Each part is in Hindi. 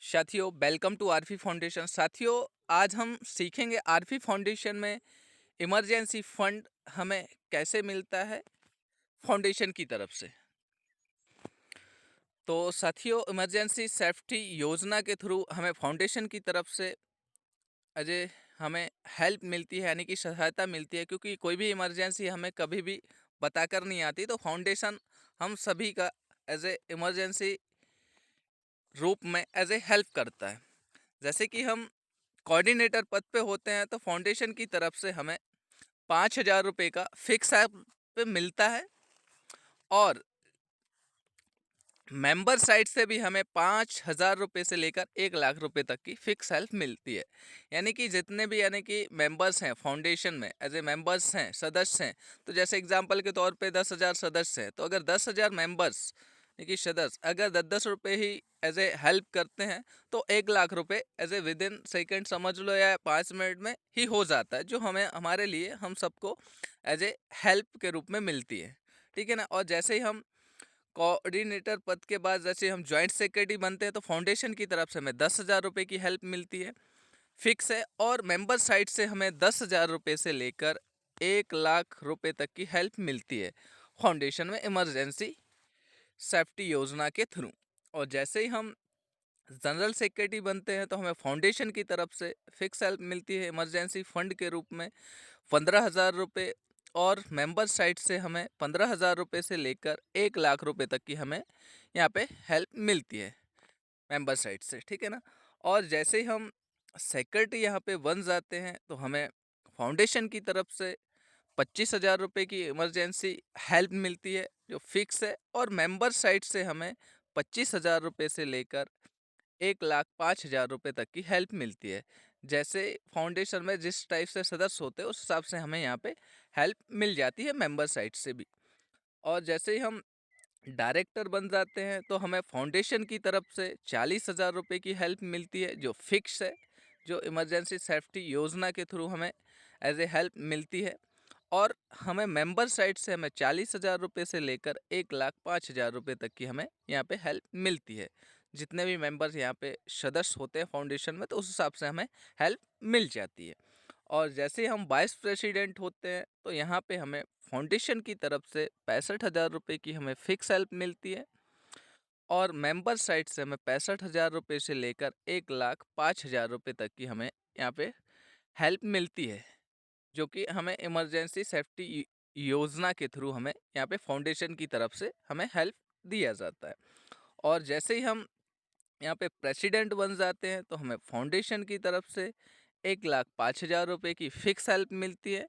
साथियों, वेलकम टू आरफी फाउंडेशन। साथियों, आज हम सीखेंगे आरफी फाउंडेशन में इमरजेंसी फंड हमें कैसे मिलता है फाउंडेशन की तरफ से। तो साथियों, इमरजेंसी सेफ्टी योजना के थ्रू हमें फाउंडेशन की तरफ से अजय हमें हेल्प मिलती है, यानी कि सहायता मिलती है, क्योंकि कोई भी इमरजेंसी हमें कभी भी बताकर नहीं आती। तो फाउंडेशन हम सभी का एज ए इमरजेंसी रूप में एज ए हेल्प करता है। जैसे कि हम कोऑर्डिनेटर पद पे होते हैं तो फाउंडेशन की तरफ से हमें 5,000 रुपये का फिक्स ऐप पे मिलता है, और मेंबर साइड से भी हमें 5,000 रुपये से लेकर 1,00,000 रुपये तक की फिक्स हेल्प मिलती है। यानी कि जितने भी यानी कि मेंबर्स हैं फाउंडेशन में, एज ए मेंबर्स हैं, सदस्य हैं, तो जैसे एग्जांपल के तौर पे 10,000 सदस्य हैं, तो अगर 10,000 मेंबर्स यानी कि सदस्य अगर 10-10 रुपये ही एज ए हेल्प करते हैं, तो 1,00,000 रुपये as a within second समझ लो, या 5 मिनट में ही हो जाता है, जो हमें हमारे लिए हम सबको एज ए हेल्प के रूप में मिलती है। ठीक है ना। और जैसे ही हम कोऑर्डिनेटर पद के बाद जैसे हम जॉइंट सेक्रेटरी बनते हैं, तो फाउंडेशन की तरफ से हमें 10,000 रुपये की हेल्प मिलती है, फिक्स है। और मेंबर साइड से हमें 10,000 रुपये से लेकर 1,00,000 रुपये तक की हेल्प मिलती है फाउंडेशन में इमरजेंसी सेफ्टी योजना के थ्रू। और जैसे ही हम जनरल सेक्रेटरी बनते हैं, तो हमें फाउंडेशन की तरफ से फिक्स हेल्प मिलती है इमरजेंसी फंड के रूप में 15,000 रुपये, और मेंबर साइड से हमें 15,000 रुपये से लेकर 1,00,000 रुपये तक की हमें यहाँ पे हेल्प मिलती है मेंबर साइड से। ठीक है ना। और जैसे ही हम सेक्रेटरी यहाँ पे बन जाते हैं, तो हमें फाउंडेशन की तरफ से 25,000 रुपये की इमरजेंसी हेल्प मिलती है, जो फिक्स है। और मेंबर साइड से हमें 25,000 रुपये से लेकर 1,05,000 रुपये तक की हेल्प मिलती है। जैसे फाउंडेशन में जिस टाइप से सदस्य होते हैं, उस हिसाब से हमें यहाँ पे हेल्प मिल जाती है मेंबर साइड से भी। और जैसे ही हम डायरेक्टर बन जाते हैं, तो हमें फाउंडेशन की तरफ से 40,000 रुपये की हेल्प मिलती है, जो फिक्स है, जो इमरजेंसी सेफ्टी योजना के थ्रू हमें एज ए हेल्प मिलती है। और हमें मेंबर साइड से हमें 40,000 रुपये से लेकर 1,05,000 रुपये तक की हमें यहाँ पे हेल्प मिलती है। जितने भी मेंबर्स यहाँ पे सदस्य होते हैं फाउंडेशन में, तो उस हिसाब से हमें हेल्प मिल जाती है। और जैसे ही हम वाइस प्रेसिडेंट होते हैं, तो यहाँ पे हमें फाउंडेशन की तरफ से 65,000 रुपये की हमें फिक्स हेल्प मिलती है, और मेंबर साइड से हमें 65,000 रुपये से लेकर 1,05,000 रुपये तक की हमें यहाँ पे हेल्प मिलती है, जो कि हमें इमरजेंसी सेफ्टी योजना के थ्रू हमें यहाँ पे फाउंडेशन की तरफ से हमें हेल्प दिया जाता है। और जैसे ही हम यहाँ पे प्रेसिडेंट बन जाते हैं, तो हमें फाउंडेशन की तरफ से 1,05,000 रुपये की फिक्स हेल्प मिलती है,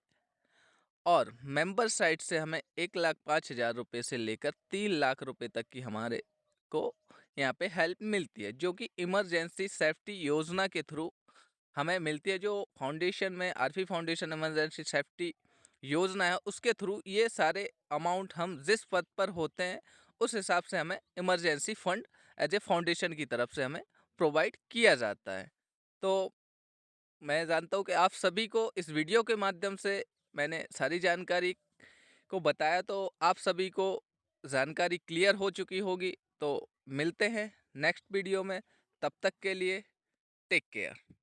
और मेंबर साइड से हमें 1,05,000 रुपये से लेकर 3,00,000 रुपये तक की हमारे को यहाँ पे हेल्प मिलती है, जो कि इमरजेंसी सेफ्टी योजना के थ्रू हमें मिलती है। जो फाउंडेशन में आरफी फाउंडेशन इमरजेंसी सेफ्टी योजना है, उसके थ्रू ये सारे अमाउंट हम जिस पद पर होते हैं, उस हिसाब से हमें emergency fund as a foundation की तरफ से हमें प्रोवाइड किया जाता है। तो मैं जानता हूँ कि आप सभी को इस वीडियो के माध्यम से मैंने सारी जानकारी को बताया, तो आप सभी को जानकारी क्लियर हो चुकी होगी। तो मिलते हैं नेक्स्ट वीडियो में, तब तक के लिए टेक केयर।